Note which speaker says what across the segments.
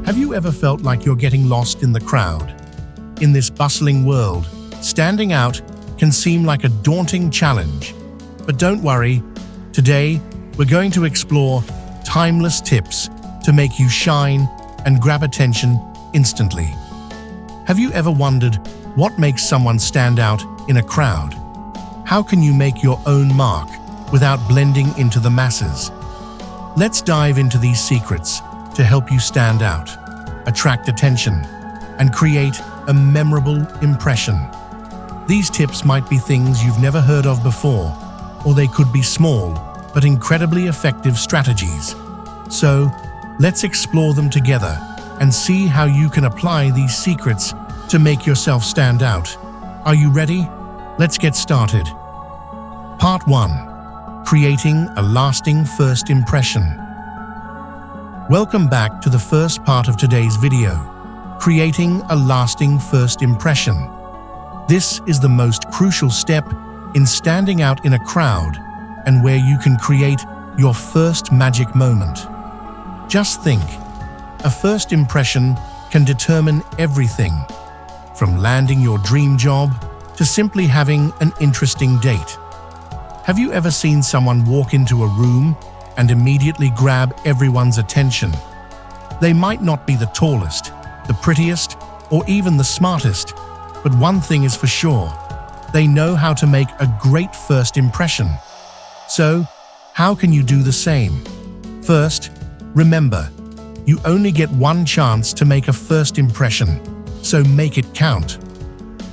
Speaker 1: Have you ever felt like you're getting lost in the crowd? In this bustling world, standing out can seem like a daunting challenge. But don't worry, today we're going to explore timeless tips to make you shine and grab attention instantly. Have you ever wondered what makes someone stand out in a crowd? How can you make your own mark without blending into the masses? Let's dive into these secrets to help you stand out, attract attention, and create a memorable impression. These tips might be things you've never heard of before, or they could be small but incredibly effective strategies. So, let's explore them together and see how you can apply these secrets to make yourself stand out. Are you ready? Let's get started. Part 1. Creating a lasting first impression. Welcome back to the first part of today's video, creating a lasting first impression. This is the most crucial step in standing out in a crowd and where you can create your first magic moment. Just think, a first impression can determine everything, from landing your dream job to simply having an interesting date. Have you ever seen someone walk into a room and immediately grab everyone's attention? They might not be the tallest, the prettiest, or even the smartest, but one thing is for sure, they know how to make a great first impression. So, how can you do the same? First, remember, you only get one chance to make a first impression, so make it count.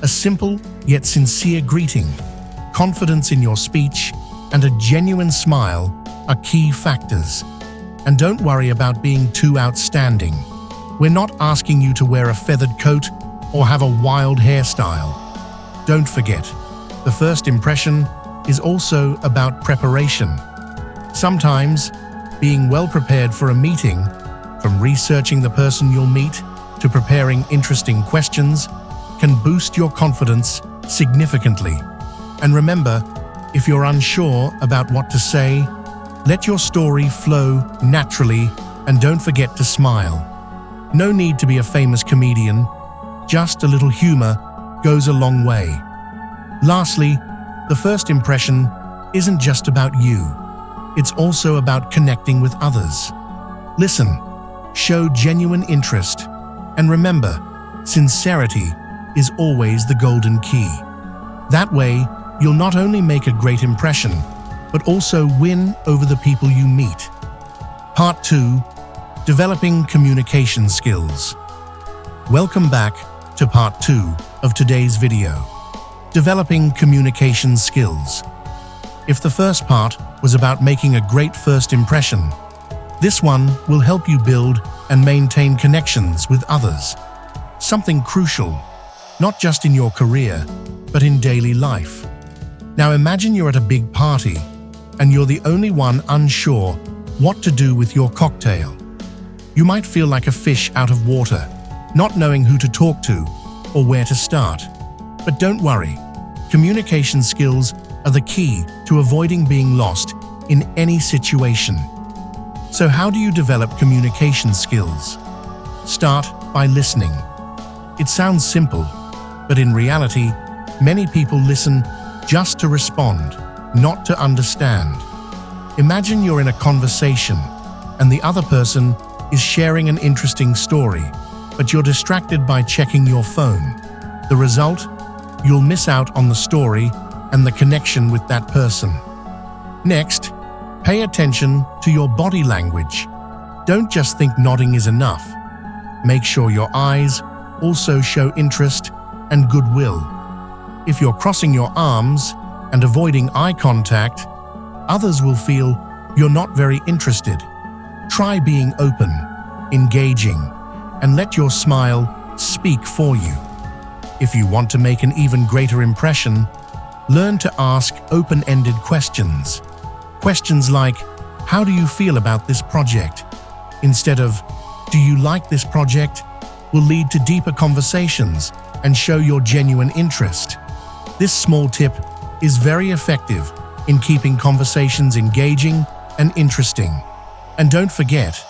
Speaker 1: A simple yet sincere greeting, confidence in your speech, and a genuine smile are key factors. And don't worry about being too outstanding. We're not asking you to wear a feathered coat or have a wild hairstyle. Don't forget, the first impression is also about preparation. Sometimes, being well prepared for a meeting, from researching the person you'll meet to preparing interesting questions, can boost your confidence significantly. And remember, if you're unsure about what to say, let your story flow naturally and don't forget to smile. No need to be a famous comedian, just a little humor goes a long way. Lastly, the first impression isn't just about you. It's also about connecting with others. Listen, show genuine interest, and remember, sincerity is always the golden key. That way, you'll not only make a great impression, but also win over the people you meet. Part 2. Developing communication skills. Welcome back to Part 2 of today's video. Developing communication skills. If the first part was about making a great first impression, this one will help you build and maintain connections with others. Something crucial, not just in your career, but in daily life. Now imagine you're at a big party, and you're the only one unsure what to do with your cocktail. You might feel like a fish out of water, not knowing who to talk to or where to start. But don't worry, communication skills are the key to avoiding being lost in any situation. So how do you develop communication skills? Start by listening. It sounds simple, but in reality, many people listen just to respond, not to understand. Imagine you're in a conversation and the other person is sharing an interesting story, but you're distracted by checking your phone. The result? You'll miss out on the story and the connection with that person. Next, pay attention to your body language. Don't just think nodding is enough. Make sure your eyes also show interest and goodwill. If you're crossing your arms and avoiding eye contact, others will feel you're not very interested. Try being open, engaging, and let your smile speak for you. If you want to make an even greater impression, learn to ask open-ended questions. Questions like, how do you feel about this project? Instead of, do you like this project? Will lead to deeper conversations and show your genuine interest. This small tip is very effective in keeping conversations engaging and interesting. And don't forget,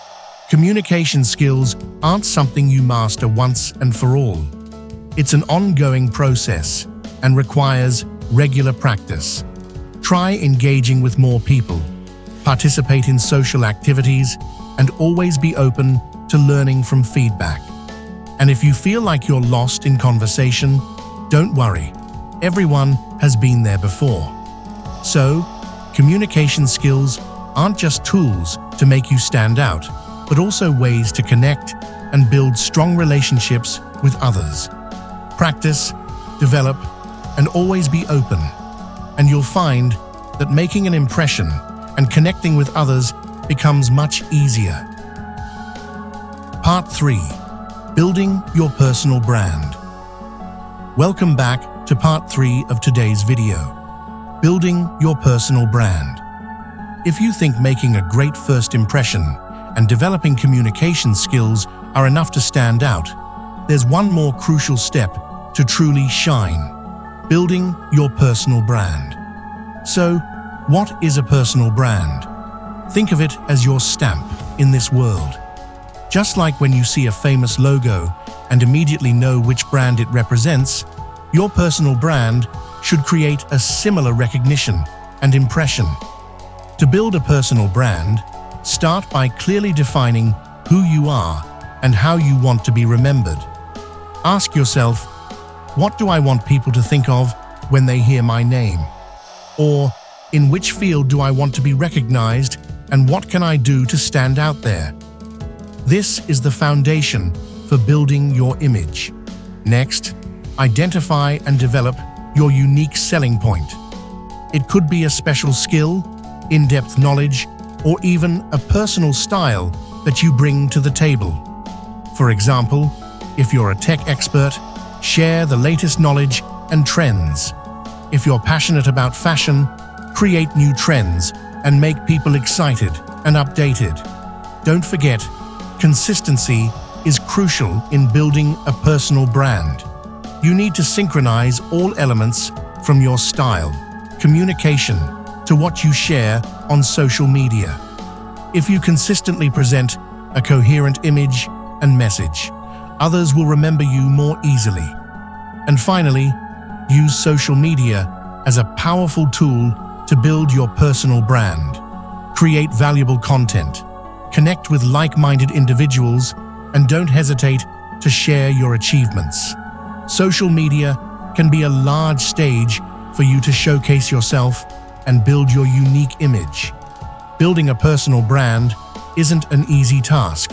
Speaker 1: Communication skills aren't something you master once and for all. It's an ongoing process and requires regular practice. Try engaging with more people, participate in social activities, and always be open to learning from feedback. And if you feel like you're lost in conversation, don't worry. Everyone has been there before. So, communication skills aren't just tools to make you stand out, but also ways to connect and build strong relationships with others. Practice, develop, and always be open, and you'll find that making an impression and connecting with others becomes much easier. Part 3. Building your personal brand. Welcome back to part 3 of today's video. Building your personal brand. If you think making a great first impression and developing communication skills are enough to stand out, there's one more crucial step to truly shine: building your personal brand. So, what is a personal brand? Think of it as your stamp in this world. Just like when you see a famous logo and immediately know which brand it represents, your personal brand should create a similar recognition and impression. To build a personal brand, start by clearly defining who you are and how you want to be remembered. Ask yourself, what do I want people to think of when they hear my name? Or, in which field do I want to be recognized, and what can I do to stand out there? This is the foundation for building your image. Next, identify and develop your unique selling point. It could be a special skill, in-depth knowledge, or even a personal style that you bring to the table. For example, if you're a tech expert, share the latest knowledge and trends. If you're passionate about fashion, create new trends and make people excited and updated. Don't forget, consistency is crucial in building a personal brand. You need to synchronize all elements from your style, communication, to what you share on social media. If you consistently present a coherent image and message, others will remember you more easily. And finally, use social media as a powerful tool to build your personal brand. Create valuable content, connect with like-minded individuals, and don't hesitate to share your achievements. Social media can be a large stage for you to showcase yourself and build your unique image. Building a personal brand isn't an easy task,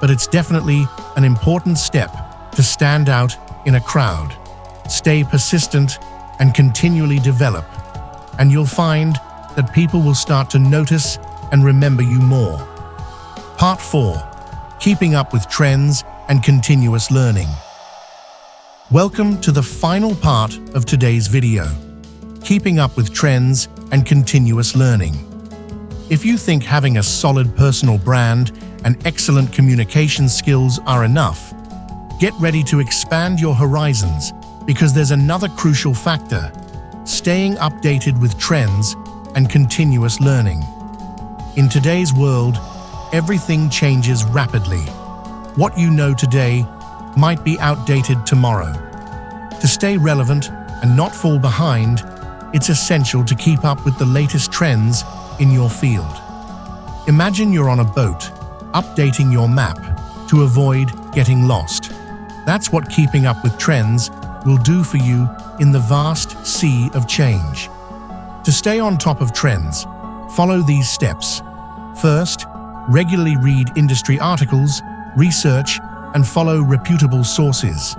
Speaker 1: but it's definitely an important step to stand out in a crowd. Stay persistent and continually develop, and you'll find that people will start to notice and remember you more. Part 4. Keeping up with trends and continuous learning. Welcome to the final part of today's video. Keeping up with trends and continuous learning. If you think having a solid personal brand and excellent communication skills are enough, get ready to expand your horizons, because there's another crucial factor: staying updated with trends and continuous learning. In today's world, everything changes rapidly. What you know today might be outdated tomorrow. To stay relevant and not fall behind, it's essential to keep up with the latest trends in your field. Imagine you're on a boat, updating your map to avoid getting lost. That's what keeping up with trends will do for you in the vast sea of change. To stay on top of trends, follow these steps. First, regularly read industry articles, research, and follow reputable sources.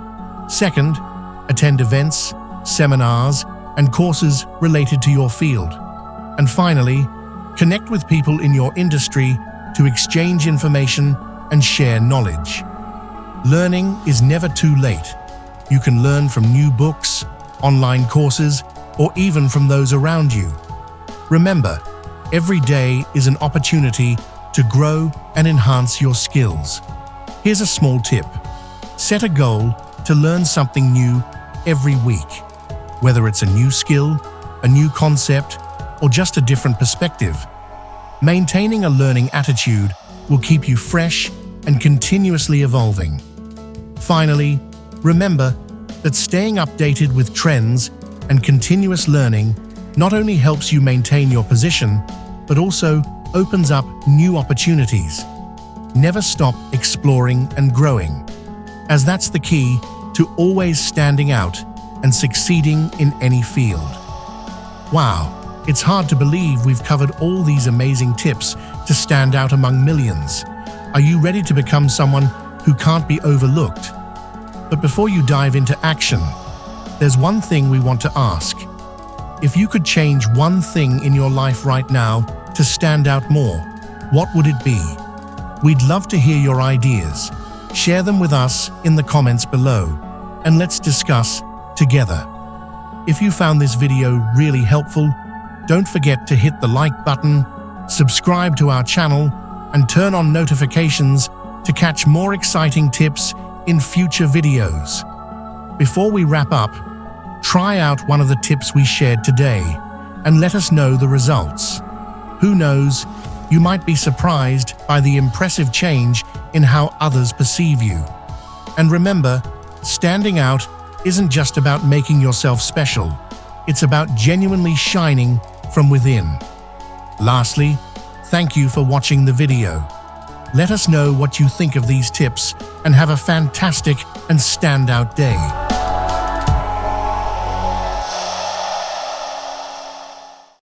Speaker 1: Second, attend events, seminars, and courses related to your field. And finally, connect with people in your industry to exchange information and share knowledge. Learning is never too late. You can learn from new books, online courses, or even from those around you. Remember, every day is an opportunity to grow and enhance your skills. Here's a small tip. Set a goal to learn something new every week. Whether it's a new skill, a new concept, or just a different perspective. Maintaining a learning attitude will keep you fresh and continuously evolving. Finally, remember that staying updated with trends and continuous learning not only helps you maintain your position, but also opens up new opportunities. Never stop exploring and growing, as that's the key to always standing out and succeeding in any field. Wow, it's hard to believe we've covered all these amazing tips to stand out among millions. Are you ready to become someone who can't be overlooked? But before you dive into action, there's one thing we want to ask. If you could change one thing in your life right now to stand out more, what would it be? We'd love to hear your ideas. Share them with us in the comments below, and let's discuss together. If you found this video really helpful, don't forget to hit the like button, subscribe to our channel, and turn on notifications to catch more exciting tips in future videos. Before we wrap up, try out one of the tips we shared today and let us know the results. Who knows, you might be surprised by the impressive change in how others perceive you. And remember, standing out isn't just about making yourself special, it's about genuinely shining from within. Lastly, thank you for watching the video. Let us know what you think of these tips and have a fantastic and standout day.